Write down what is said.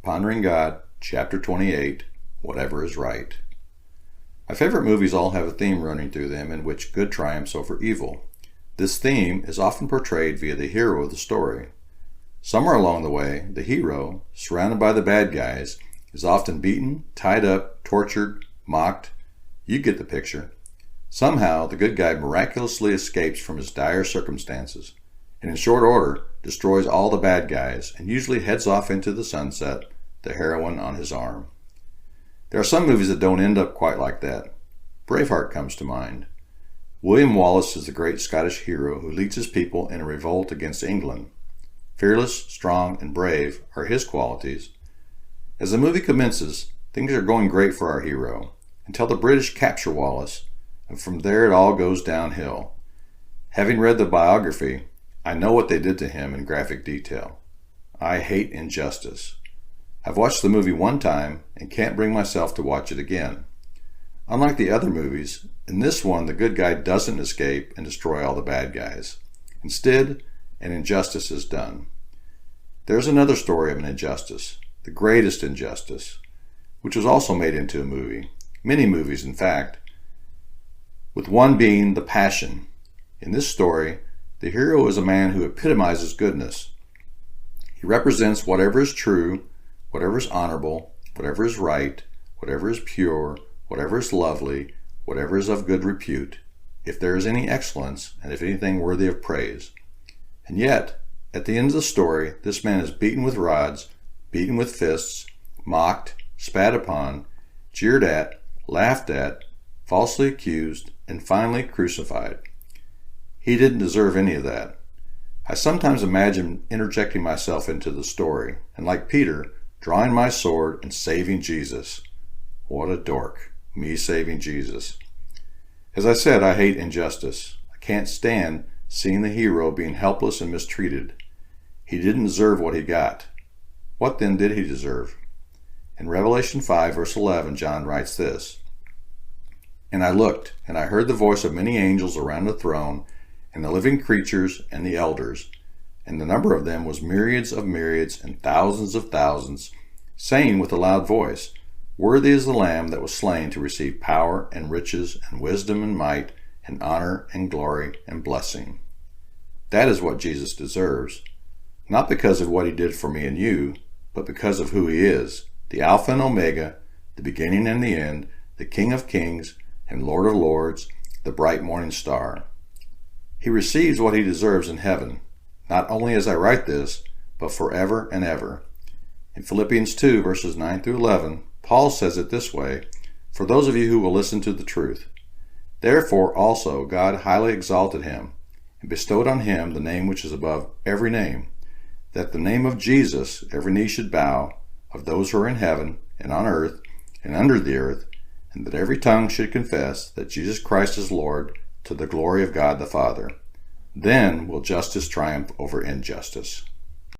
Pondering God, Chapter 28, Whatever is Right. My favorite movies all have a theme running through them in which good triumphs over evil. This theme is often portrayed via the hero of the story. Somewhere along the way, the hero, surrounded by the bad guys, is often beaten, tied up, tortured, mocked. You get the picture. Somehow, the good guy miraculously escapes from his dire circumstances, and in short order, destroys all the bad guys, and usually heads off into the sunset, the heroine on his arm. There are some movies that don't end up quite like that. Braveheart comes to mind. William Wallace is the great Scottish hero who leads his people in a revolt against England. Fearless, strong, and brave are his qualities. As the movie commences, things are going great for our hero, until the British capture Wallace, and from there it all goes downhill. Having read the biography, I know what they did to him in graphic detail. I hate injustice. I've watched the movie one time and can't bring myself to watch it again. Unlike the other movies, in this one the good guy doesn't escape and destroy all the bad guys. Instead, an injustice is done. There's another story of an injustice, the greatest injustice, which was also made into a movie. Many movies, in fact, with one being The Passion. In this story, the hero is a man who epitomizes goodness. He represents whatever is true, whatever is honorable, whatever is right, whatever is pure, whatever is lovely, whatever is of good repute, if there is any excellence, and if anything worthy of praise. And yet, at the end of the story, this man is beaten with rods, beaten with fists, mocked, spat upon, jeered at, laughed at, falsely accused, and finally crucified. He didn't deserve any of that. I sometimes imagine interjecting myself into the story, and like Peter, drawing my sword and saving Jesus. What a dork, me saving Jesus. As I said, I hate injustice. I can't stand seeing the hero being helpless and mistreated. He didn't deserve what he got. What then did he deserve? In Revelation 5, verse 11, John writes this, "And I looked, and I heard the voice of many angels around the throne, and the living creatures and the elders, and the number of them was myriads of myriads and thousands of thousands, saying with a loud voice, Worthy is the Lamb that was slain to receive power and riches and wisdom and might and honor and glory and blessing." That is what Jesus deserves, not because of what he did for me and you, but because of who he is, the Alpha and Omega, the beginning and the end, the King of kings and Lord of lords, the bright morning star. He receives what he deserves in heaven, not only as I write this, but forever and ever. In Philippians 2, verses 9 through 11, Paul says it this way, "For those of you who will listen to the truth. Therefore also God highly exalted him, and bestowed on him the name which is above every name, that the name of Jesus every knee should bow, of those who are in heaven, and on earth, and under the earth, and that every tongue should confess that Jesus Christ is Lord, to the glory of God the Father. Then will justice triumph over injustice."